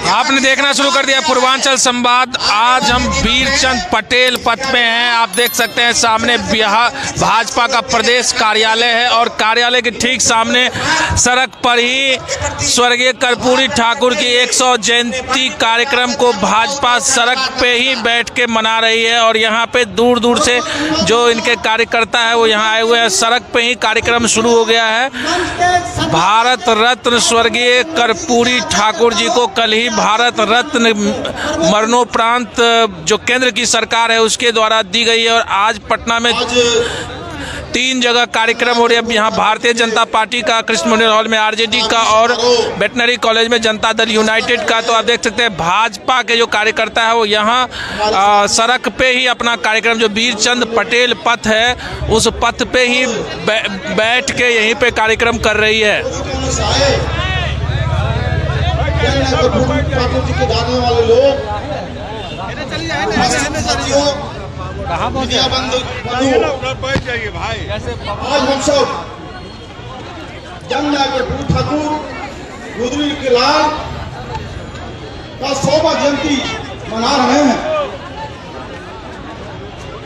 आपने देखना शुरू कर दिया पूर्वांचल संवाद। आज हम वीरचंद पटेल पथ पे हैं। आप देख सकते हैं सामने भाजपा का प्रदेश कार्यालय है और कार्यालय के ठीक सामने सड़क पर ही स्वर्गीय कर्पूरी ठाकुर की 100 जयंती कार्यक्रम को भाजपा सड़क पे ही बैठ के मना रही है और यहाँ पे दूर दूर से जो इनके कार्यकर्ता है वो यहाँ आए हुए हैं। सड़क पे ही कार्यक्रम शुरू हो गया है। भारत रत्न स्वर्गीय कर्पूरी ठाकुर जी को कल ही भारत रत्न मरणोपरांत जो केंद्र की सरकार है उसके द्वारा दी गई है और आज पटना में 3 जगह कार्यक्रम हो रहे हैं। यहाँ भारतीय जनता पार्टी का कृष्ण मंदिर हॉल में, आरजेडी का और वेटनरी कॉलेज में जनता दल यूनाइटेड का। तो आप देख सकते हैं भाजपा के जो कार्यकर्ता है वो यहाँ सड़क पे ही अपना कार्यक्रम जो वीरचंद पटेल पथ है उस पथ पे ही बैठ के यहीं पे कार्यक्रम कर रही है। भाई आज हम सब कर्पूरी ठाकुर रुद्री के लाल का 100वां जयंती मना रहे हैं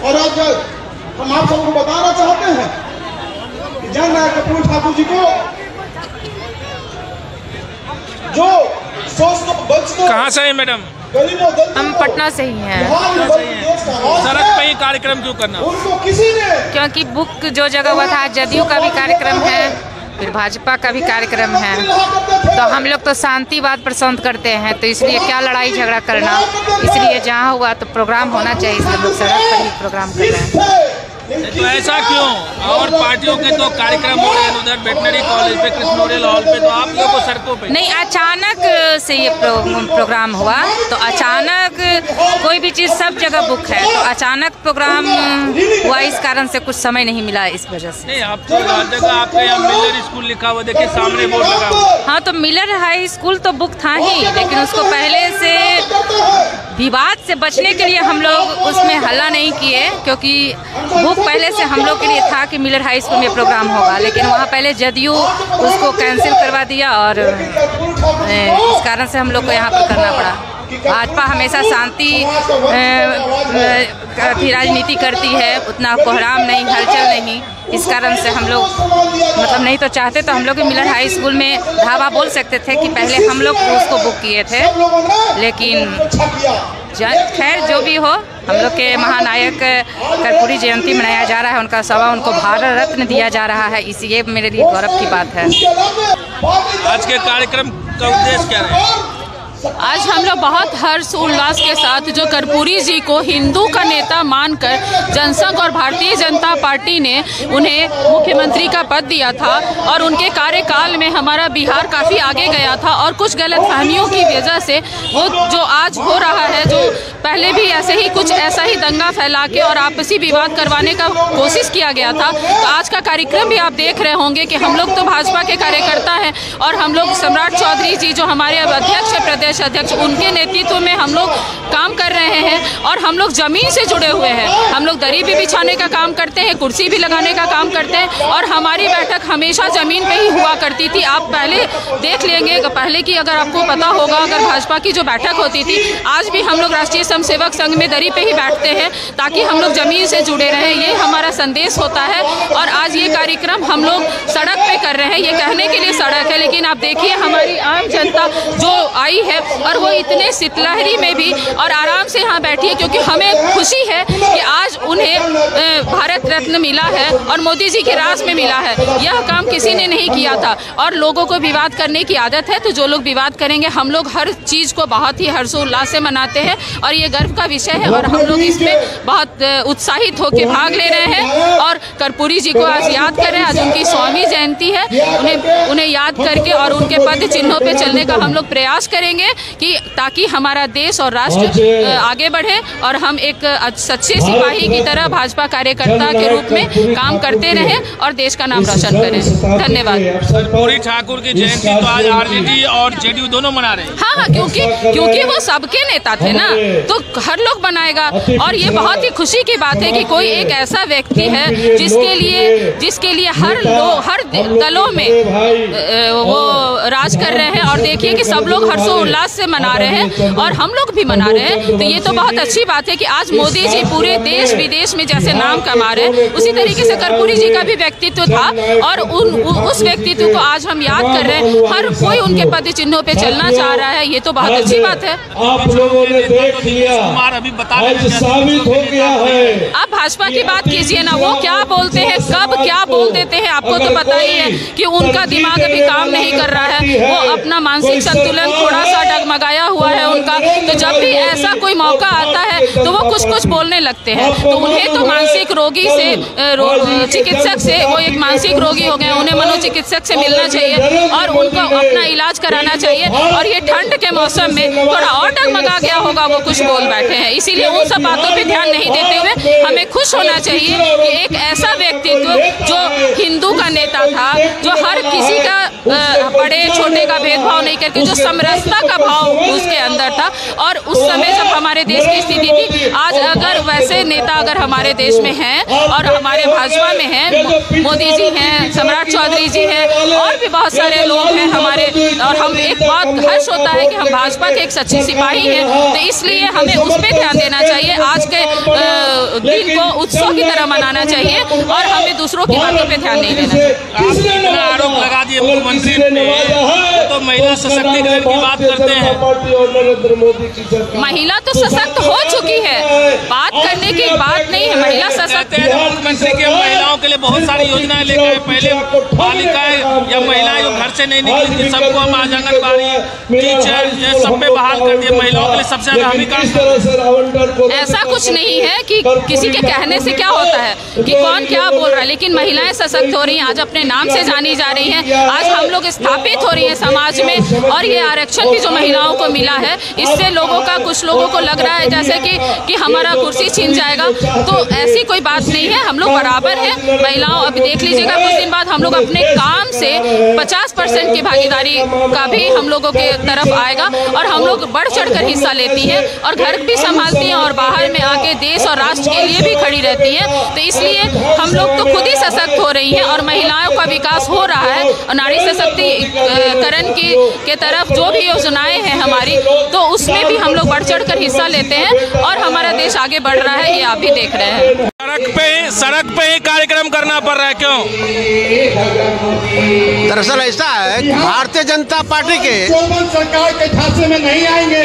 और आज हम आप सबको बताना चाहते हैं कि जननायक कर्पूरी ठाकुर जी को जो कहाँ से है मैडम? हम पटना से ही हैं। सड़क पे ही कार्यक्रम क्यों करना? क्योंकि बुक जो जगह हुआ था, जदयू का भी कार्यक्रम है, फिर भाजपा का भी कार्यक्रम है, तो हम लोग तो शांतिवाद पसंद करते हैं, तो इसलिए क्या लड़ाई झगड़ा करना, इसलिए जहाँ हुआ तो प्रोग्राम होना चाहिए, इसलिए लोग सड़क पर ही प्रोग्राम कर रहे हैं। तो ऐसा क्यों? और पार्टियों के तो कार्यक्रम हो रहे हैं उधर वेटनरी कॉलेज पे, कृष्ण मंदिर हॉल पे, तो आप लोगों को सड़कों पे नहीं, अचानक से ये प्रोग्राम हुआ, तो अचानक कोई भी चीज़ सब जगह बुक है, तो अचानक प्रोग्राम हुआ, इस कारण से कुछ समय नहीं मिला इस वजह से। नहीं, आप तो हर जगह आपके यहाँ मिलर स्कूल लिखा हुआ, देखिए सामने बोर्ड लगा हुआ। हाँ, तो मिलर हाई स्कूल तो बुक था ही, लेकिन उसको पहले से विवाद से बचने के लिए हम लोग उसमें हल्ला नहीं किए, क्योंकि बुक पहले से हम लोग के लिए था कि मिलर हाई स्कूल में प्रोग्राम होगा, लेकिन वहाँ पहले जदयू उसको कैंसिल करवा दिया और इस कारण से हम लोग को यहाँ पर करना पड़ा। भाजपा हमेशा शांति की राजनीति करती है, उतना कोहराम नहीं, हलचल नहीं, इस कारण से हम लोग मतलब नहीं तो चाहते तो हम लोग मिलर हाई स्कूल में ढाबा बोल सकते थे कि पहले हम लोग उसको बुक किए थे, लेकिन खैर जो भी हो, हम लोग के महानायक कर्पूरी जयंती मनाया जा रहा है, उनका 100वां उनको भारत रत्न दिया जा रहा है, ये मेरे लिए गौरव की बात है। आज के कार्यक्रम का उद्देश्य क्या है? आज हम लोग बहुत हर्ष उल्लास के साथ जो कर्पूरी जी को हिंदू का नेता मानकर जनसंघ और भारतीय जनता पार्टी ने उन्हें मुख्यमंत्री का पद दिया था और उनके कार्यकाल में हमारा बिहार काफ़ी आगे गया था और कुछ गलतफहमियों की वजह से वो जो आज हो रहा है, जो पहले भी ऐसे ही कुछ ऐसा ही दंगा फैला के और आपसी विवाद करवाने का कोशिश किया गया था। तो आज का कार्यक्रम भी आप देख रहे होंगे कि हम लोग तो भाजपा के कार्यकर्ता हैं और हम लोग सम्राट चौधरी जी जो हमारे अध्यक्ष है, प्रदेश अध्यक्ष, उनके नेतृत्व में हम लोग काम कर रहे हैं और हम लोग जमीन से जुड़े हुए हैं। हम लोग दरी भी बिछाने का काम करते हैं, कुर्सी भी लगाने का काम करते हैं और हमारी बैठक हमेशा जमीन पे ही हुआ करती थी। आप पहले देख लेंगे, पहले की अगर आपको पता होगा, अगर भाजपा की जो बैठक होती थी, आज भी हम लोग राष्ट्रीय स्वयंसेवक संघ में दरी पे ही बैठते हैं ताकि हम लोग जमीन से जुड़े रहें, ये हमारा संदेश होता है। और आज ये कार्यक्रम हम लोग सड़क पे कर रहे हैं, ये कहने के लिए सड़क है, लेकिन आप देखिए हमारी आम जनता जो आई है और वो इतने शीतलहरी में भी और आराम से यहाँ बैठी है, क्योंकि हमें खुशी है कि आज उन्हें भारत रत्न मिला है और मोदी जी के राज में मिला है। यह काम किसी ने नहीं किया था और लोगों को विवाद करने की आदत है, तो जो लोग विवाद करेंगे, हम लोग हर चीज़ को बहुत ही हर्षोल्लास से मनाते हैं और ये गर्व का विषय है और हम लोग इसमें बहुत उत्साहित होकर भाग ले रहे हैं और कर्पूरी जी को आज याद कर रहे हैं। आज उनकी 100वीं जयंती है, उन्हें याद करके और उनके पद चिन्हों पे चलने का हम लोग प्रयास करेंगे कि ताकि हमारा देश और राष्ट्र आगे बढ़े और हम एक सच्चे सिपाही की तरह भाजपा कार्यकर्ता के रूप में काम करते रहें और देश का नाम रोशन करें। धन्यवाद। कर्पूरी ठाकुर की जयंती तो आज आरजेडी और जेडीयू दोनों मना रहे हैं। हाँ, क्योंकि वो सबके नेता थे ना, तो हर लोग बनाएगा और ये बहुत ही खुशी की बात है कि कोई एक ऐसा व्यक्ति है जिसके लिए हर दलों में वो राज कर रहे हैं। और देखिए कि सब लोग हर्षोल्लास से मना रहे हैं और हम लोग भी मना रहे हैं। तो ये तो बहुत अच्छी बात है कि आज मोदी जी पूरे देश विदेश में जैसे नाम कमा रहे हैं, उसी तरीके से कर्पूरी जी का भी व्यक्तित्व था और उस व्यक्तित्व को आज हम याद कर रहे हैं। हर कोई उनके पद चिन्हों पे चलना चाह रहा है, ये तो बहुत अच्छी बात है। आप लोगों ने देख लिया, आज साबित हो गया है। आप भाजपा की बात कीजिए ना, वो क्या बोलते हैं, कब क्या बोल देते हैं, आपको तो पता ही है कि उनका दिमाग अभी काम नहीं कर रहा है। वो अपना मानसिक संतुलन थोड़ा सा डगमगाया हुआ है उनका। तो जब भी ऐसा कोई मौका आता है तो वो कुछ बोलने लगते हैं। तो उन्हें तो मानसिक रोगी से चिकित्सक से, वो एक मानसिक रोगी हो गए, उन्हें मनोचिकित्सक से मिलना चाहिए और उनको अपना इलाज कराना चाहिए। और ये ठंड के मौसम में थोड़ा और डगमगा गया होगा, वो कुछ बोल बैठे हैं। इसीलिए उन सब बातों पे ध्यान नहीं देते हुए हमें खुश होना चाहिए कि एक ऐसा व्यक्तित्व जो हिंदू का नेता था, जो हर किसी का बड़े छोटे का भेदभाव नहीं करके, जो समरसता का भाव उसके अंदर था। और उस समय जब हमारे देश की स्थिति थी, आज अगर वैसे नेता अगर हमारे देश में हैं और हमारे भाजपा में हैं, मोदी जी हैं, सम्राट चौधरी जी हैं और भी बहुत सारे लोग हैं हमारे, और हम एक बहुत हर्ष होता है कि हम भाजपा के एक सच्चे सिपाही हैं। तो इसलिए हमें उस पर ध्यान देना चाहिए, आज के दिन को उत्सव की तरह मनाना चाहिए और हमें दूसरों की बातों पे ध्यान नहीं देना चाहिए। आरोप लगा दिए मुख्यमंत्री ने, तो महिला सशक्तिकरण की बात करते हैं। महिला तो सशक्त हो चुकी है, बात करने की बात नहीं है। महिला सशक्त है। मुख्यमंत्री के महिलाओं के लिए बहुत सारी योजनाएं लेकर आए। पहले बालिकाएं या महिलाएं जो घर से नहीं निकली थी, सबको हम आज आंगनबाड़ी, टीचर, ये सब पे बहाल कर दिए। महिलाओं के लिए सबसे ज्यादा हम ही काम। ऐसा कुछ नहीं है कि किसी के कहने से क्या होता है कि कौन क्या बोल रहा है, लेकिन महिलाएं सशक्त हो रही हैं, आज अपने नाम से जानी जा रही हैं, आज हम लोग स्थापित हो रही हैं समाज में। और ये आरक्षण भी जो महिलाओं को मिला है, इससे लोगों का, कुछ लोगों को लग रहा है जैसे कि हमारा कुर्सी छीन जाएगा। तो ऐसी कोई बात नहीं है, हम लोग बराबर हैं महिलाओं। अभी देख लीजिएगा कुछ दिन बाद हम लोग अपने काम से 50% की भागीदारी का भी हम लोगों के तरफ आएगा और हम लोग बढ़ चढ़कर हिस्सा लेती हैं और घर भी संभालती हैं और बाहर में आके देश और राष्ट्र के लिए भी खड़ी रहती हैं। तो इसलिए हम लोग तो खुद ही सशक्त हो रही हैं और महिलाओं का विकास हो रहा है। और नारी सशक्तिकरण के तरफ जो भी योजनाएं हैं हमारी, तो उसमें भी हम लोग बढ़ चढ़ कर हिस्सा लेते हैं और हमारा देश आगे बढ़ रहा है, ये आप भी देख रहे हैं। सड़क पे ही कार्यक्रम करना पड़ रहा है, क्यों? दरअसल ऐसा है कि भारतीय जनता पार्टी के सरकार के झांसे में नहीं आएंगे।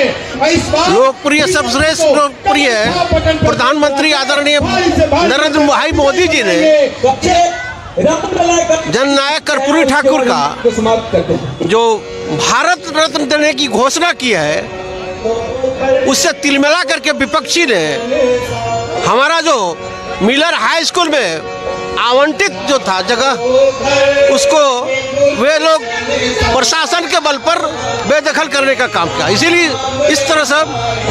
लोकप्रिय, सर्वश्रेष्ठ लोकप्रिय प्रधानमंत्री आदरणीय नरेंद्र भाई मोदी जी ने जननायक कर्पूरी ठाकुर का जो भारत रत्न देने की घोषणा की है, उससे तिलमिला करके विपक्षी ने हमारा जो मिलर हाई स्कूल में आवंटित जो था जगह, उसको वे लोग प्रशासन के बल पर बेदखल करने का काम किया। इसीलिए इस तरह से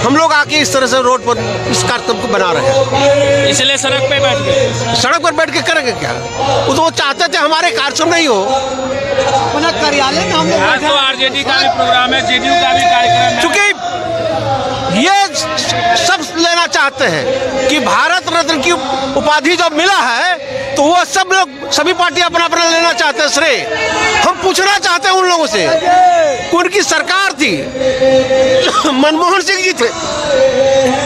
हम लोग आके इस तरह से रोड पर इस कार्यक्रम को बना रहे हैं। इसलिए सड़क पे बैठ गए। सड़क पर बैठ के करेंगे क्या? वो तो चाहते थे हमारे कार्यक्रम नहीं हो, कार्यालय में हम लोग। तो आरजेडी का भी प्रोग्राम है, जेडीयू का भी कार्यक्रम है। चूंकि ये सब लेना चाहते हैं कि भारत रत्न की उपाधि जब मिला है, तो वो सब लोग, सभी पार्टी अपना अपना लेना चाहते हैं श्रेय। हम पूछना चाहते हैं उन लोगों से, उनकी सरकार थी, मनमोहन सिंह जी थे,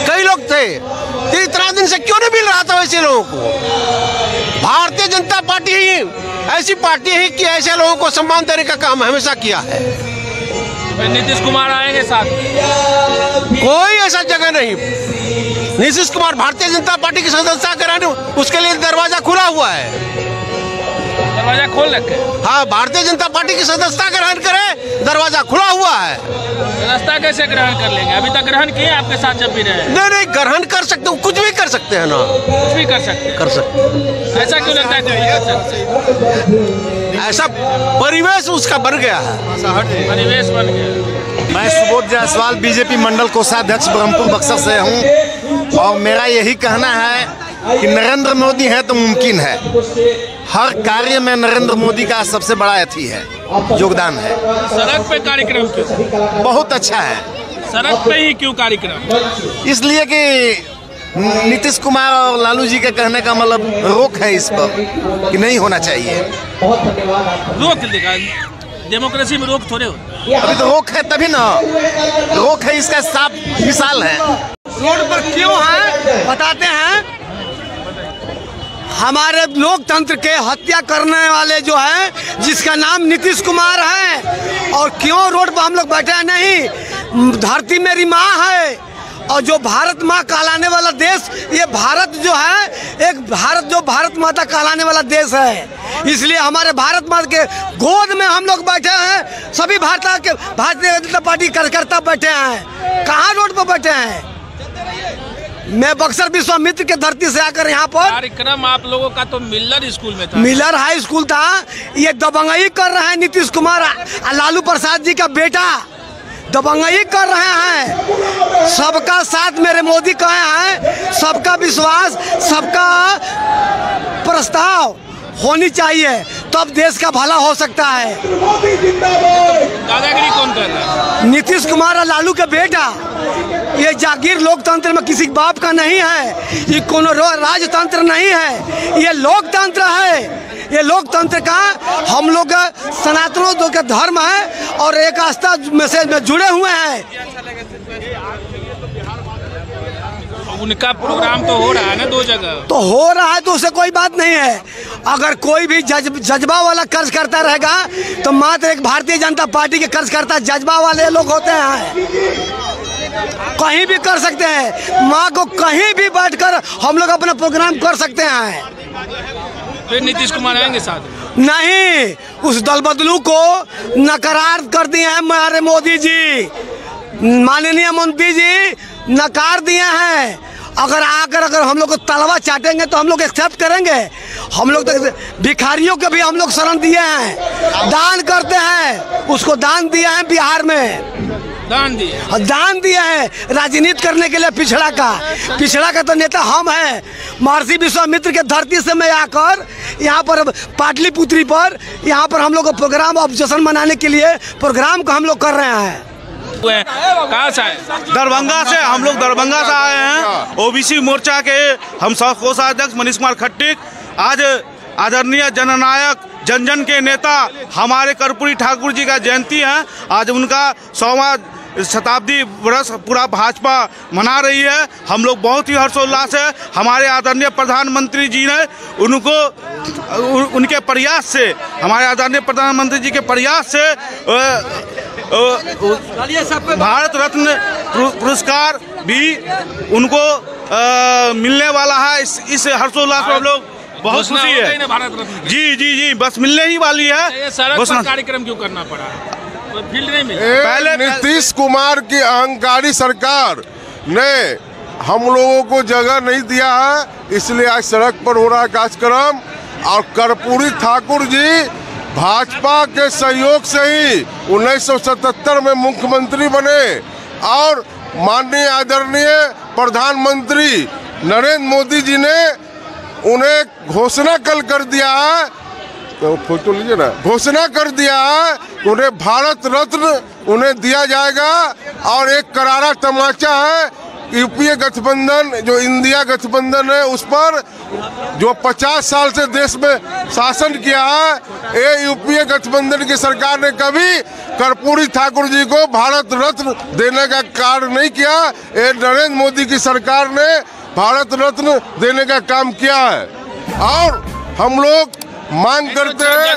कई लोग थे, तो इतना दिन से क्यों नहीं मिल रहा था वैसे लोगों को? भारतीय जनता पार्टी ही ऐसी पार्टी है कि ऐसे लोगों को सम्मान देने का काम हमेशा किया है। नीतीश कुमार आएंगे साथ? कोई ऐसा जगह नहीं। नीतीश कुमार भारतीय जनता पार्टी की सदस्यता कराने, उसके लिए दरवाजा खुला हुआ है। दरवाजा खोल रखे? हाँ, भारतीय जनता पार्टी की सदस्यता ग्रहण करे, दरवाजा खुला हुआ है। सदस्यता कैसे ग्रहण कर लेंगे? अभी तक ग्रहण किए आपके साथ जब भी रहे? नहीं, ग्रहण कर सकते हो, कुछ भी कर सकते हैं ना। कुछ भी कर सकते। ऐसा क्यों लगता है? ऐसा परिवेश उसका बन गया है, परिवेश बन गया। मैं सुबोध जायसवाल बीजेपी मंडल कोषाध्यक्ष ब्रह्मपुर बक्सर से हूं और मेरा यही कहना है कि नरेंद्र मोदी है तो मुमकिन है। हर कार्य में नरेंद्र मोदी का सबसे बड़ा अथी है, योगदान है। सड़क पे कार्यक्रम क्यों? बहुत अच्छा है। सड़क पे ही क्यों कार्यक्रम? इसलिए कि नीतीश कुमार और लालू जी के कहने का मतलब रोक है इस पर कि नहीं होना चाहिए। रोक देगा? डेमोक्रेसी में रोक थोड़े होती है। अभी तो रोक है, तभी ना रोक है, इसका साफ मिसाल है। रोड पर क्यों है बताते हैं। हमारे लोकतंत्र के हत्या करने वाले जो है, जिसका नाम नीतीश कुमार है, और क्यों रोड पर हम लोग बैठे हैं? नहीं, धरती मेरी माँ है, और जो भारत माँ कहलाने वाला देश, ये भारत जो है एक भारत माता कहलाने वाला देश है। इसलिए हमारे भारत माता के गोद में हम लोग बैठे हैं। सभी भारतीय जनता पार्टी कार्यकर्ता बैठे हैं। कहाँ रोड पर बैठे हैं? मैं बक्सर विश्वामित्र के धरती से आकर यहाँ पर कार्यक्रम आप लोगों का तो मिलर स्कूल में था, मिलर हाई स्कूल था। ये दबंगई कर रहे हैं नीतीश कुमार, लालू प्रसाद जी का बेटा दबंगई कर रहे हैं। सबका साथ मेरे मोदी कहे हैं, सबका विश्वास, सबका प्रस्ताव होनी चाहिए, तब देश का भला हो सकता है। दादागिरी कौन कर रहा है? नीतीश कुमार और लालू के बेटा। ये जागीर लोकतंत्र में किसी बाप का नहीं है, ये कोनो राजतंत्र नहीं है, ये लोकतंत्र है। ये लोकतंत्र का हम लोग सनातनों का धर्म है और एक आस्था मैसेज में जुड़े हुए हैं। उनका प्रोग्राम तो हो रहा है ना 2 जगह, तो हो रहा है तो उससे कोई बात नहीं है। अगर कोई भी जज्बा वाला कर्ज करता रहेगा तो मात्र एक भारतीय जनता पार्टी के कर्ज करता जज्बा वाले लोग होते हैं। कहीं भी कर सकते हैं, माँ को कहीं भी बैठकर हम लोग अपना प्रोग्राम कर सकते हैं। फिर नीतीश कुमार आएंगे साथ? नहीं, उस दल बदलू को नकार कर दिए हैं हमारे मोदी जी, माननीय मंत्री जी नकार दिए हैं। अगर हम लोग को तलवा चाटेंगे तो हम लोग एक्सेप्ट करेंगे। हम लोग तो भिखारियों के भी हम लोग शरण दिए हैं, दान करते हैं, उसको दान दिए हैं बिहार में, दान दिए हैं राजनीति करने के लिए। पिछड़ा का तो नेता हम हैं। महर्षि विश्वामित्र के धरती से मैं आकर यहाँ पर पाटलिपुत्री पर यहाँ पर हम लोग प्रोग्राम ऑफ जश्न मनाने के लिए प्रोग्राम को हम लोग कर रहे हैं। कहाँ से आए? दरभंगा से। हम लोग दरभंगा से आए हैं। ओबीसी मोर्चा के हम कोषाध्यक्ष मनीष कुमार खट्टिक। आज आदरणीय जननायक जन जन के नेता हमारे कर्पूरी ठाकुर जी का जयंती है। आज उनका 100वां शताब्दी वर्ष पूरा भाजपा मना रही है। हम लोग बहुत ही हर्षोल्लास है। हमारे आदरणीय प्रधानमंत्री जी ने उनके प्रयास से, हमारे आदरणीय प्रधानमंत्री जी के प्रयास से भारत रत्न पुरस्कार भी उनको मिलने वाला है। इस हर्षोल्लास में हम लोग बहुत खुशी है। भारत रत्न जी बस मिलने ही वाली है। ये सड़क पर कार्यक्रम क्यों करना पड़ा? फील्ड नहीं मिला। पहले नीतीश कुमार की अहंकारी सरकार ने हम लोगों को जगह नहीं दिया है, इसलिए आज सड़क पर हो रहा है कार्यक्रम। और कर्पूरी ठाकुर जी भाजपा के सहयोग से ही 1977 में मुख्यमंत्री बने और माननीय आदरणीय प्रधानमंत्री नरेंद्र मोदी जी ने उन्हें घोषणा कल कर दिया है, तो फोटो लीजिए ना, घोषणा कर दिया है उन्हें भारत रत्न उन्हें दिया जाएगा। और एक करारा तमाचा है यूपीए गठबंधन, जो इंडिया गठबंधन है, उस पर जो 50 साल से देश में शासन किया है, ये यूपीए गठबंधन की सरकार ने कभी कर्पूरी ठाकुर जी को भारत रत्न देने का कार्य नहीं किया। ये नरेंद्र मोदी की सरकार ने भारत रत्न देने का काम किया है। और हम लोग मांग करते हैं